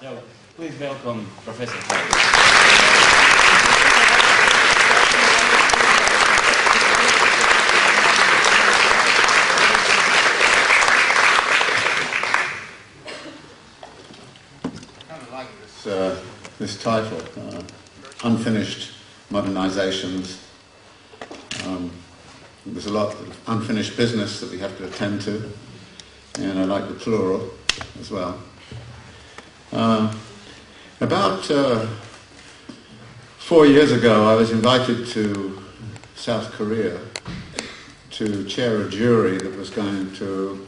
So, please welcome Professor Harvey. This title, Unfinished Modernizations. There's a lot of unfinished business that we have to attend to, and I like the plural as well. About 4 years ago, I was invited to South Korea to chair a jury that was going to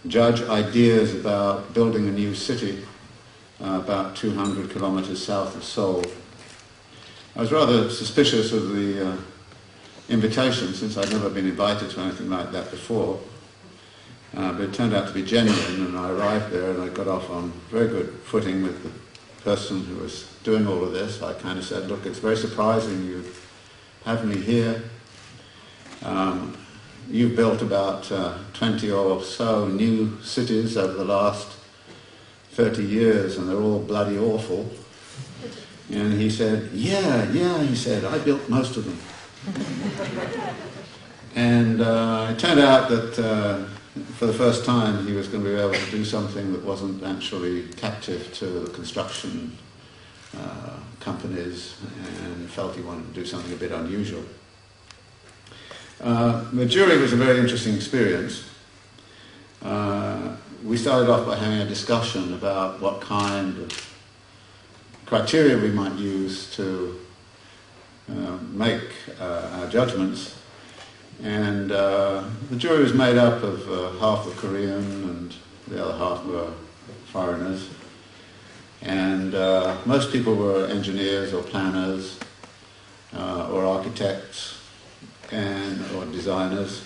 judge ideas about building a new city about 200 kilometers south of Seoul. I was rather suspicious of the invitation, since I'd never been invited to anything like that before. But it turned out to be genuine, and I arrived there and I got off on very good footing with the person who was doing all of this. I kind of said, look, it's very surprising you have me here. You've built about 20 or so new cities over the last 30 years, and they're all bloody awful. And he said, yeah, he said, I built most of them. And it turned out that for the first time he was going to be able to do something that wasn't actually captive to the construction companies, and felt he wanted to do something a bit unusual. The jury was a very interesting experience. We started off by having a discussion about what kind of criteria we might use to make our judgments. And the jury was made up of half were Korean and the other half were foreigners. And most people were engineers or planners or architects or designers.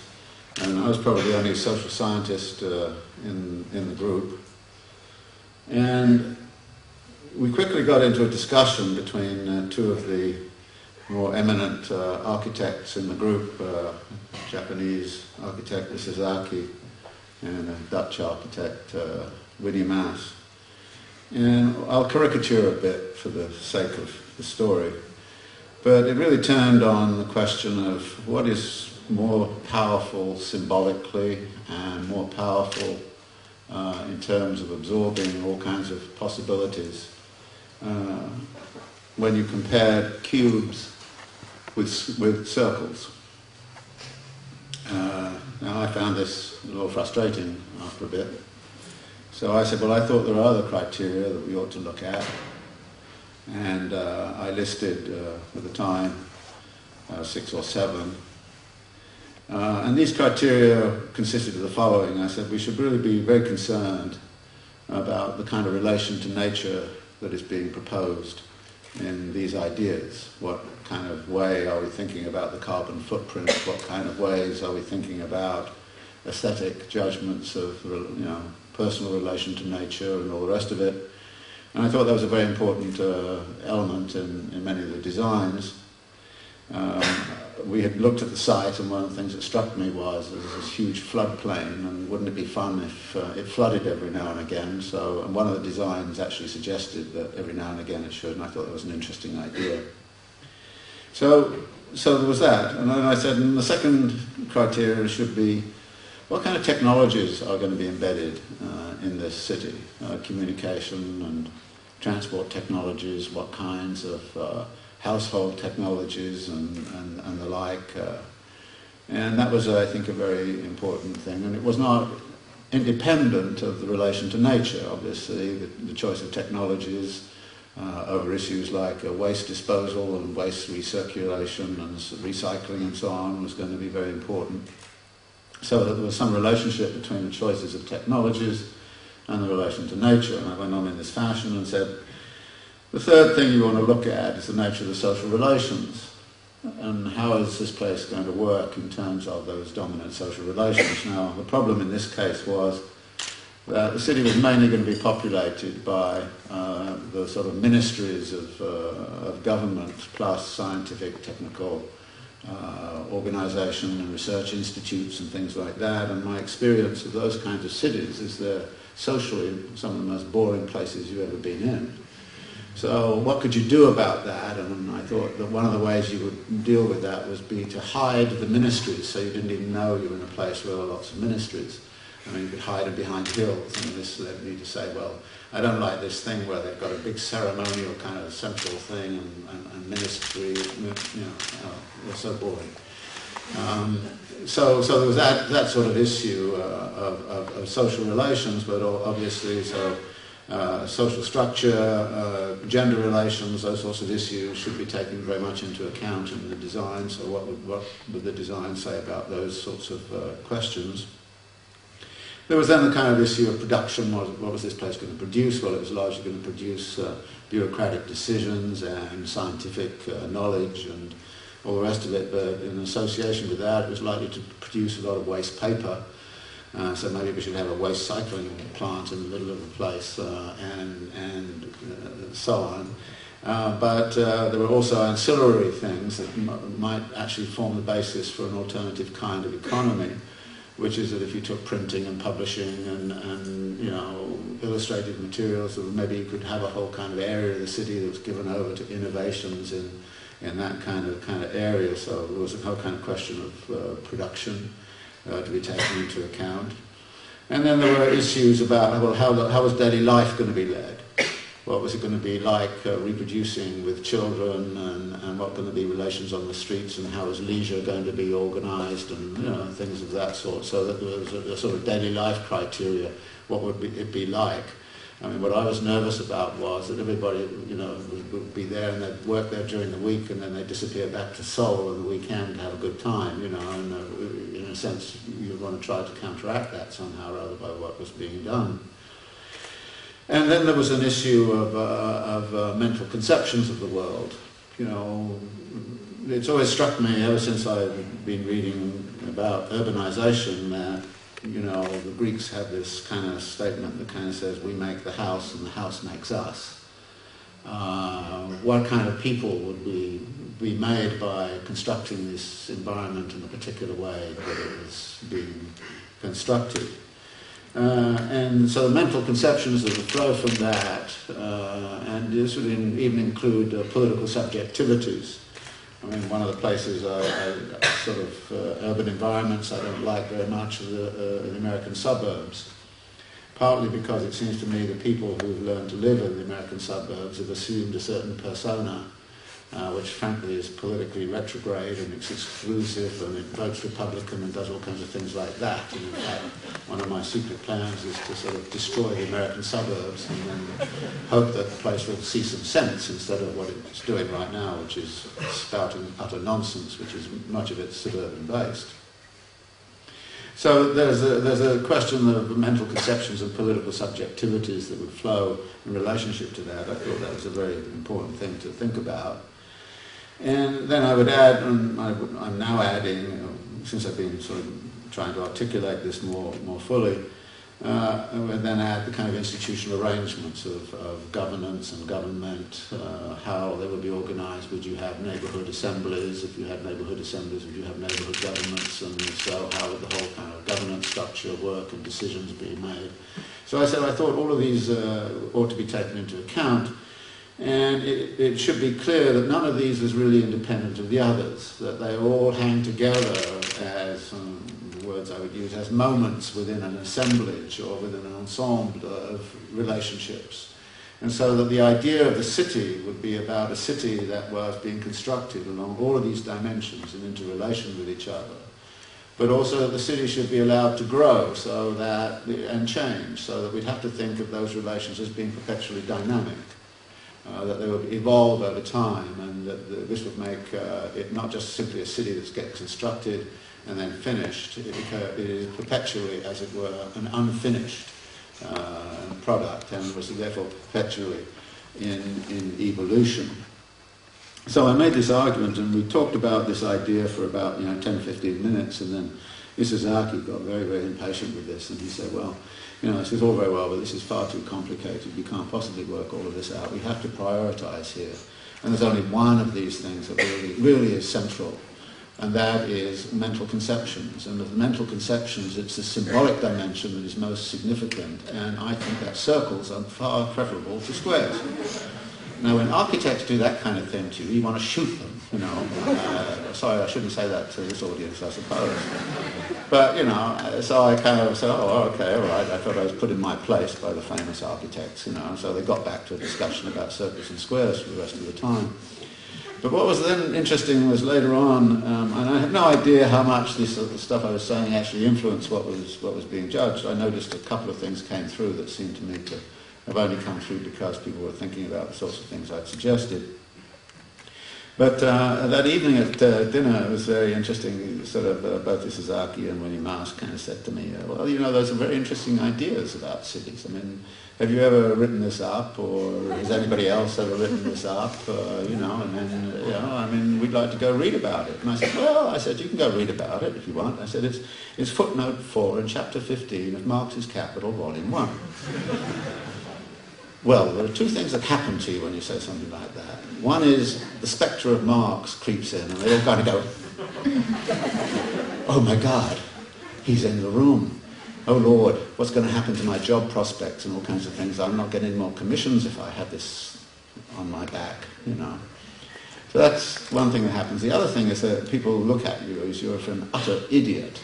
And I was probably the only social scientist in the group. And we quickly got into a discussion between two of the more eminent architects in the group, Japanese architect Miyazaki and a Dutch architect, Winnie Maas. And I'll caricature a bit for the sake of the story, but it really turned on the question of what is more powerful symbolically and more powerful in terms of absorbing all kinds of possibilities. When you compared cubes with circles. Now I found this a little frustrating after a bit. So I said, well, I thought there are other criteria that we ought to look at. And I listed, at the time, 6 or 7. And these criteria consisted of the following. I said we should really be very concerned about the kind of relation to nature that is being proposed in these ideas. What kind of way are we thinking about the carbon footprint? What kind of ways are we thinking about aesthetic judgments of, personal relation to nature and all the rest of it? And I thought that was a very important element in many of the designs. We had looked at the site, and one of the things that struck me was there's this huge floodplain, and wouldn't it be fun if it flooded every now and again? So, and one of the designs actually suggested that every now and again it should, and I thought that was an interesting idea. So there was that, and then I said, and the second criteria should be what kind of technologies are going to be embedded in this city? Communication and transport technologies, what kinds of household technologies and the like. And that was, I think, a very important thing. And it was not independent of the relation to nature, obviously. The choice of technologies over issues like waste disposal and waste recirculation and recycling and so on was going to be very important. So that there was some relationship between the choices of technologies and the relation to nature. And I went on in this fashion and said, the third thing you want to look at is the nature of the social relations, and how is this place going to work in terms of those dominant social relations. Now, the problem in this case was that the city was mainly going to be populated by the sort of ministries of government plus scientific, technical organisation and research institutes and things like that. And my experience of those kinds of cities is they're socially some of the most boring places you've ever been in. So what could you do about that? And I thought that one of the ways you would deal with that was to hide the ministries, so you didn't even know you were in a place where there were lots of ministries. I mean, you could hide them behind hills, and this led me to say, well, I don't like this thing where they've got a big ceremonial kind of central thing and ministry, they're so boring. So there was that sort of issue of social relations, but obviously social structure, gender relations, those sorts of issues should be taken very much into account in the design. So what would the design say about those sorts of questions? There was then the kind of issue of production. What was this place going to produce? Well, it was largely going to produce bureaucratic decisions and scientific knowledge and all the rest of it, but in association with that, it was likely to produce a lot of waste paper. So maybe we should have a waste cycling plant in the middle of the place and so on. But there were also ancillary things that might actually form the basis for an alternative kind of economy, which is that if you took printing and publishing and illustrated materials, maybe you could have a whole kind of area of the city that was given over to innovations in that kind of area. So there was a whole kind of question of production to be taken into account. And then there were issues about, well, how was daily life going to be led? What was it going to be like reproducing with children, and what were going to be relations on the streets, and how was leisure going to be organised, and things of that sort. So that there was a sort of daily life criteria. What would it be like? I mean, what I was nervous about was that everybody, would be there and they'd work there during the week, and then they'd disappear back to Seoul on the weekend to have a good time, and in a sense you'd want to try to counteract that somehow rather by what was being done. And then there was an issue of mental conceptions of the world. It's always struck me ever since I've been reading about urbanization that the Greeks have this kind of statement that kind of says, we make the house and the house makes us. What kind of people would be made by constructing this environment in a particular way that it was being constructed? And so the mental conceptions that would flow from that, and this would even include political subjectivities. I mean, one of the places urban environments I don't like very much are the American suburbs, partly because it seems to me the people who've learned to live in the American suburbs have assumed a certain persona, which frankly is politically retrograde and it's exclusive and it votes Republican and does all kinds of things like that. And in fact, one of my secret plans is to sort of destroy the American suburbs and then hope that the place will see some sense instead of what it's doing right now, which is spouting utter nonsense, which is much of it suburban based. So there's a question of mental conceptions and political subjectivities that would flow in relationship to that. I thought that was a very important thing to think about. And then I would add, and I'm now adding, since I've been sort of trying to articulate this more fully, I would then add the kind of institutional arrangements of governance and government, how they would be organised. Would you have neighbourhood assemblies? If you had neighbourhood assemblies, would you have neighbourhood governments? And so how would the whole kind of governance structure work and decisions be made? So I said I thought all of these ought to be taken into account. And it should be clear that none of these is really independent of the others, that they all hang together as, the words I would use, as moments within an assemblage or within an ensemble of relationships. And so that the idea of the city would be about a city that was being constructed along all of these dimensions and interrelation with each other. But also that the city should be allowed to grow and change, so that we'd have to think of those relations as being perpetually dynamic. That they would evolve over time, and that this would make it not just simply a city that gets constructed and then finished. It is perpetually, as it were, an unfinished product, and was therefore perpetually in evolution. So I made this argument, and we talked about this idea for about 10 or 15 minutes, and then Isazaki got very, very impatient with this, and he said, well, this is all very well, but this is far too complicated. We can't possibly work all of this out. We have to prioritise here. And there's only one of these things that really is central and that is mental conceptions. And of the mental conceptions, it's the symbolic dimension that is most significant, and I think that circles are far preferable to squares. Now, when architects do that kind of thing to you, you want to shoot them, you know. Sorry, I shouldn't say that to this audience, I suppose. But, you know, so I kind of said, oh, okay, all right. I thought I was put in my place by the famous architects, you know. So they got back to a discussion about circles and squares for the rest of the time. But what was then interesting was later on, and I have no idea how much this stuff I was saying actually influenced what was being judged. I noticed a couple of things came through that seemed to me to have only come through because people were thinking about the sorts of things I'd suggested. But that evening at dinner, it was very interesting. Sort of both Isazaki and Winnie Mask kind of said to me, well, you know, those are very interesting ideas about cities. I mean, have you ever written this up, or has anybody else ever written this up? You know, and then, you know, I mean, we'd like to go read about it. And I said, well, you can go read about it if you want. I said, it's footnote 4 in chapter 15 of Marx's Capital, volume 1. Well, there are two things that happen to you when you say something like that. One is the spectre of Marx creeps in, and they all kind of go, oh my God, he's in the room. Oh Lord, what's going to happen to my job prospects and all kinds of things? I'm not getting more commissions if I have this on my back, you know. So that's one thing that happens. The other thing is that people look at you as you're an utter idiot,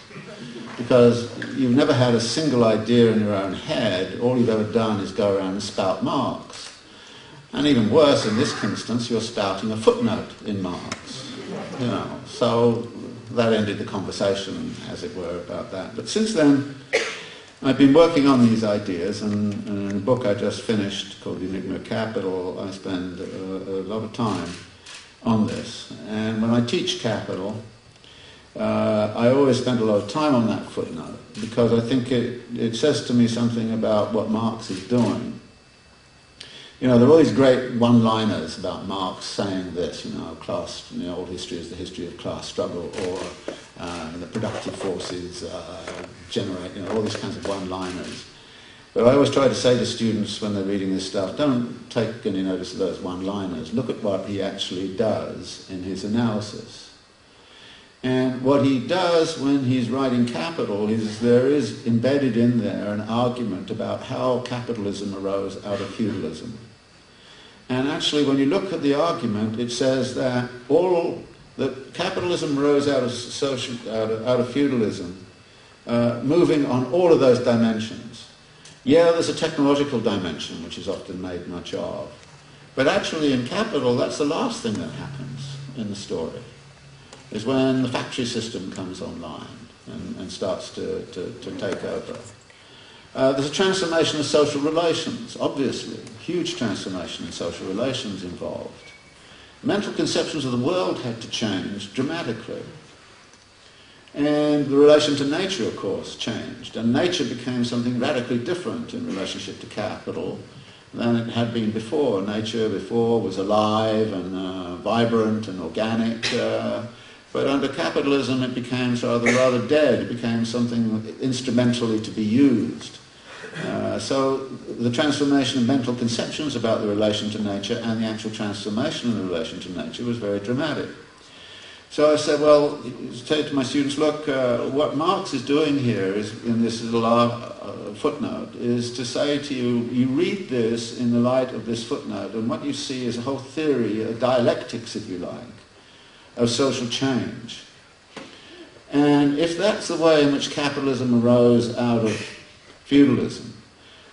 because you've never had a single idea in your own head. All you've ever done is go around and spout Marx. And even worse, in this instance, you're spouting a footnote in Marx. You know, so that ended the conversation, as it were, about that. But since then, I've been working on these ideas, and in a book I just finished called The Enigma of Capital, I spend a lot of time on this. And when I teach Capital, I always spend a lot of time on that footnote, because I think it says to me something about what Marx is doing. You know, there are all these great one-liners about Marx saying this, you know, class, you know, all history is the history of class struggle, or the productive forces generate, you know, all these kinds of one-liners. But I always try to say to students when they're reading this stuff, don't take any notice of those one-liners. Look at what he actually does in his analysis. And what he does when he's writing Capital is there is embedded in there an argument about how capitalism arose out of feudalism. And actually, when you look at the argument, it says that capitalism arose out of feudalism, moving on all of those dimensions. Yeah, there's a technological dimension, which is often made much of. But actually, in Capital, that's the last thing that happens in the story, is when the factory system comes online and starts to take over. There's a transformation of social relations, obviously. Huge transformation in social relations involved. Mental conceptions of the world had to change dramatically. And the relation to nature, of course, changed. And nature became something radically different in relationship to capital than it had been before. Nature before was alive and vibrant and organic. But under capitalism it became rather dead. It became something instrumentally to be used. So the transformation of mental conceptions about the relation to nature and the actual transformation of the relation to nature was very dramatic. So I said, well, say to my students, look, what Marx is doing here is, in this little footnote, is to say to you, you read this in the light of this footnote, and what you see is a whole theory, a dialectics, if you like, of social change. And if that's the way in which capitalism arose out of feudalism,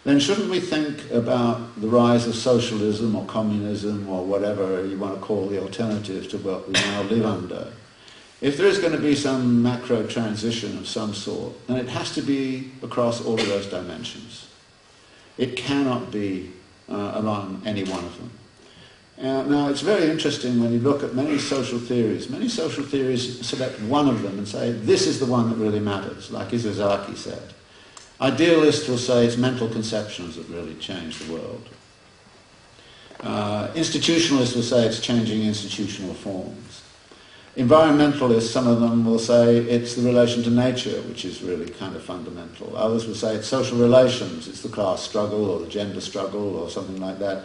then shouldn't we think about the rise of socialism or communism or whatever you want to call the alternative to what we now live under? If there is going to be some macro transition of some sort, then it has to be across all of those dimensions. It cannot be along any one of them. Now, it's very interesting when you look at many social theories. Many social theories select one of them and say, this is the one that really matters, like Isazaki said. Idealists will say it's mental conceptions that really change the world. Institutionalists will say it's changing institutional forms. Environmentalists, some of them will say it's the relation to nature, which is really kind of fundamental. Others will say it's social relations, it's the class struggle or the gender struggle or something like that.